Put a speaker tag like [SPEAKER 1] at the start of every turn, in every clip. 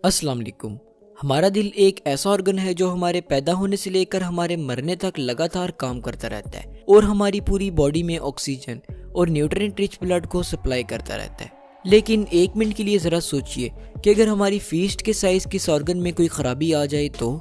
[SPEAKER 1] अस्सलाम वालेकुम। हमारा दिल एक ऐसा ऑर्गन है जो हमारे पैदा होने से लेकर हमारे मरने तक लगातार काम करता रहता है और हमारी पूरी बॉडी में ऑक्सीजन और न्यूट्रिएंट रिच ब्लड को सप्लाई करता रहता है। लेकिन एक मिनट के लिए ज़रा सोचिए कि अगर हमारी फीस्ट के साइज़ के इस ऑर्गन में कोई ख़राबी आ जाए तो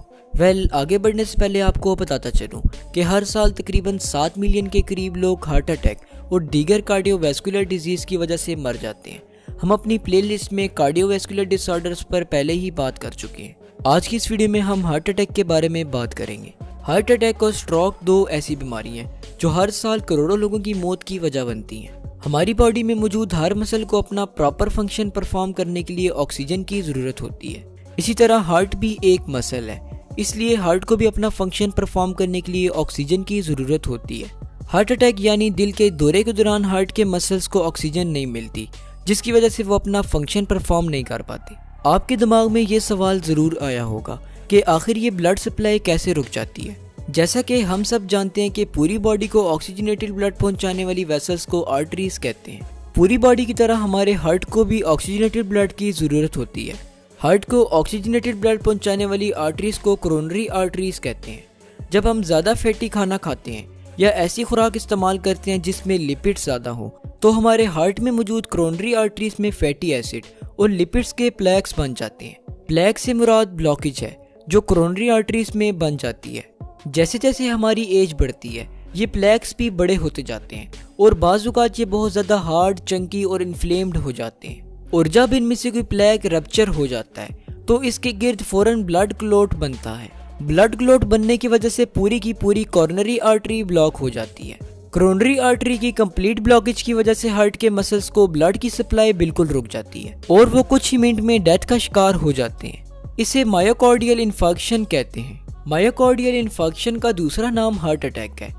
[SPEAKER 1] आगे बढ़ने से पहले आपको बताता चलूँ कि हर साल तकरीबन 7 मिलियन के करीब लोग हार्ट अटैक और दीगर कार्डियोवैस्कुलर डिजीज़ की वजह से मर जाते हैं। हम अपनी प्लेलिस्ट में कार्डियोवैस्कुलर डिसऑर्डर्स पर पहले ही बात कर चुके हैं। आज की इस वीडियो में हम हार्ट अटैक के बारे में बात करेंगे। हार्ट अटैक और स्ट्रोक दो ऐसी बीमारी हैं जो हर साल करोड़ों लोगों की मौत की वजह बनती हैं। हमारी बॉडी में मौजूद हर मसल को अपना प्रॉपर फंक्शन परफॉर्म करने के लिए ऑक्सीजन की ज़रूरत होती है। इसी तरह हार्ट भी एक मसल है, इसलिए हार्ट को भी अपना फंक्शन परफॉर्म करने के लिए ऑक्सीजन की ज़रूरत होती है। हार्ट अटैक यानी दिल के दौरे के दौरान हार्ट के मसल्स को ऑक्सीजन नहीं मिलती, जिसकी वजह से वो अपना फंक्शन परफॉर्म नहीं कर पाते। आपके दिमाग में ये सवाल ज़रूर आया होगा कि आखिर ये ब्लड सप्लाई कैसे रुक जाती है। जैसा कि हम सब जानते हैं कि पूरी बॉडी को ऑक्सीजनेटेड ब्लड पहुंचाने वाली वेसल्स को आर्टरीज कहते हैं। पूरी बॉडी की तरह हमारे हार्ट को भी ऑक्सीजनेटेड ब्लड की ज़रूरत होती है। हार्ट को ऑक्सीजनेटेड ब्लड पहुंचाने वाली आर्टरीज को कोरोनरी आर्टरीज कहते हैं। जब हम ज़्यादा फैटी खाना खाते हैं या ऐसी खुराक इस्तेमाल करते हैं जिसमें लिपिड्स ज़्यादा हो तो हमारे हार्ट में मौजूद कोरोनरी आर्टरीज में फैटी एसिड और लिपिड्स के प्लेक्स बन जाते हैं। प्लेक से मुराद ब्लॉकेज है जो कोरोनरी आर्टरीज में बन जाती है। जैसे जैसे हमारी एज बढ़ती है ये प्लेक्स भी बड़े होते जाते हैं और बाज़ औक़ात ये बहुत ज़्यादा हार्ड, चंकी और इन्फ्लेम्ड हो जाते हैं। और जब इनमें से कोई प्लेक रप्चर हो जाता है तो इसके गिर्द फौरन ब्लड क्लॉट बनता है। ब्लड क्लॉट बनने की वजह से पूरी की पूरी कोरोनरी आर्टरी ब्लॉक हो जाती है। कोरोनरी आर्टरी की कंप्लीट ब्लॉकेज की वजह से हार्ट के मसल्स को ब्लड की सप्लाई बिल्कुल रुक जाती है और वो कुछ ही मिनट में डेथ का शिकार हो जाते हैं। इसे मायोकार्डियल इन्फार्क्शन कहते हैं। मायोकार्डियल इन्फार्क्शन का दूसरा नाम हार्ट अटैक है।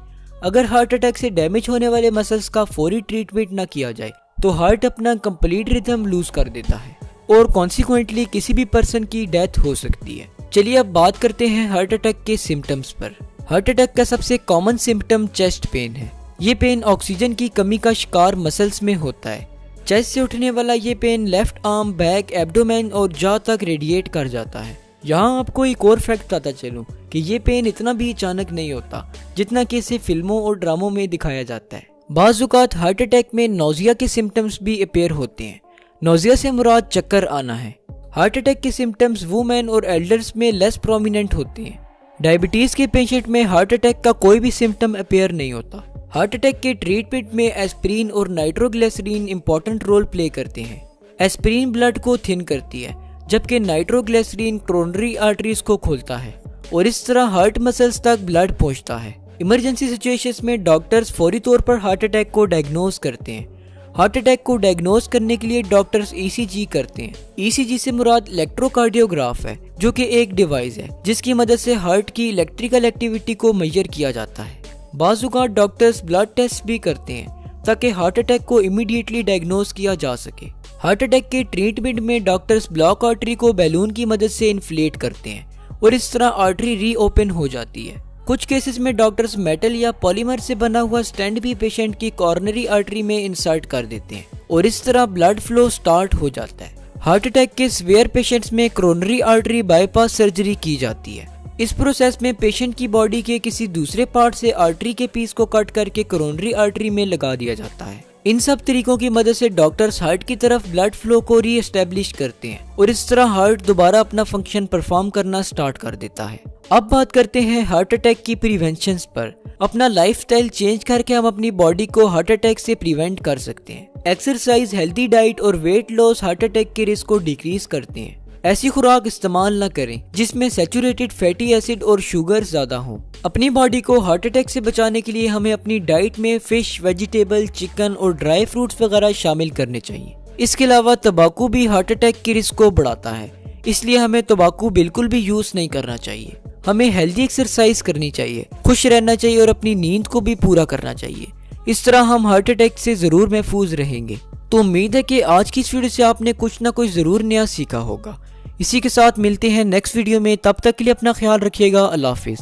[SPEAKER 1] अगर हार्ट अटैक से डैमेज होने वाले मसल्स का फौरी ट्रीटमेंट न किया जाए तो हार्ट अपना कंप्लीट रिदम लूज कर देता है और कॉन्सिक्वेंटली किसी भी पर्सन की डेथ हो सकती है। चलिए अब बात करते हैं हार्ट अटैक के सिम्टम्स पर। हार्ट अटैक का सबसे कॉमन सिम्टम चेस्ट पेन है। ये पेन ऑक्सीजन की कमी का शिकार मसल्स में होता है। चेस्ट से उठने वाला ये pain left arm, back, abdomen और जॉ तक रेडिएट कर जाता है। यहाँ आपको एक और फैक्ट बताता चलूँ कि ये पेन इतना भी अचानक नहीं होता जितना कि इसे फिल्मों और ड्रामों में दिखाया जाता है। बाज़ औक़ात हार्ट अटैक में नौजिया के सिम्टम्स भी अपेयर होते हैं। नौजिया से मुराद चक्कर आना है। हार्ट अटैक के सिम्टम्स वुमेन और एल्डर्स में लेस प्रोमिनेंट होते हैं। डायबिटीज़ के पेशेंट में हार्ट अटैक का कोई भी सिम्टम अपेयर नहीं होता। हार्ट अटैक के ट्रीटमेंट में एस्पिरिन और नाइट्रोग्लिसरीन इंपॉर्टेंट रोल प्ले करते हैं। एस्पिरिन ब्लड को थिन करती है जबकि नाइट्रोग्लिसरीन कोरोनरी आर्टरीज को खोलता है और इस तरह हार्ट मसल्स तक ब्लड पहुंचता है। इमरजेंसी सिचुएशंस में डॉक्टर्स फौरी तौर पर हार्ट अटैक को डायग्नोज करते हैं। हार्ट अटैक को डायग्नोज करने के लिए डॉक्टर्स ईसीजी करते हैं। ईसीजी से मुराद इलेक्ट्रोकार्डियोग्राफ है जो कि एक डिवाइस है जिसकी मदद से हार्ट की इलेक्ट्रिकल एक्टिविटी को मेजर किया जाता है। बाज़ औक़ात डॉक्टर्स ब्लड टेस्ट भी करते हैं ताकि हार्ट अटैक को इमीडिएटली डायग्नोज किया जा सके। हार्ट अटैक के ट्रीटमेंट में डॉक्टर्स ब्लॉक आर्टरी को बैलून की मदद से इन्फ्लेट करते हैं और इस तरह आर्टरी रीओपन हो जाती है। कुछ केसेस में डॉक्टर्स मेटल या पॉलीमर से बना हुआ स्टेंट भी पेशेंट की कोरोनरी आर्टरी में इंसर्ट कर देते हैं और इस तरह ब्लड फ्लो स्टार्ट हो जाता है। हार्ट अटैक के सीवियर पेशेंट्स में कोरोनरी आर्टरी बाईपास सर्जरी की जाती है। इस प्रोसेस में पेशेंट की बॉडी के किसी दूसरे पार्ट से आर्टरी के पीस को कट करके कोरोनरी आर्टरी में लगा दिया जाता है। इन सब तरीकों की मदद से डॉक्टर्स हार्ट की तरफ ब्लड फ्लो को री एस्टेब्लिश करते हैं और इस तरह हार्ट दोबारा अपना फंक्शन परफॉर्म करना स्टार्ट कर देता है। अब बात करते हैं हार्ट अटैक की प्रिवेंशन पर। अपना लाइफस्टाइल चेंज करके हम अपनी बॉडी को हार्ट अटैक से प्रिवेंट कर सकते हैं। एक्सरसाइज, हेल्दी डाइट और वेट लॉस हार्ट अटैक के रिस्क को डिक्रीज करते हैं। ऐसी खुराक इस्तेमाल न करें जिसमें सैचुरेटेड फैटी एसिड और शुगर ज्यादा हो। अपनी बॉडी को हार्ट अटैक से बचाने के लिए हमें अपनी डाइट में फिश, वेजिटेबल, चिकन और ड्राई फ्रूट्स वगैरह शामिल करने चाहिए। इसके अलावा तंबाकू भी हार्ट अटैक के रिस्क को बढ़ाता है, इसलिए हमें तंबाकू बिल्कुल भी यूज नहीं करना चाहिए। हमें हेल्दी एक्सरसाइज करनी चाहिए, खुश रहना चाहिए और अपनी नींद को भी पूरा करना चाहिए। इस तरह हम हार्ट अटैक से जरूर महफूज रहेंगे। तो उम्मीद है कि आज की इस वीडियो से आपने कुछ ना कुछ जरूर नया सीखा होगा। इसी के साथ मिलते हैं नेक्स्ट वीडियो में। तब तक के लिए अपना ख्याल रखिएगा। अल्लाह हाफिज।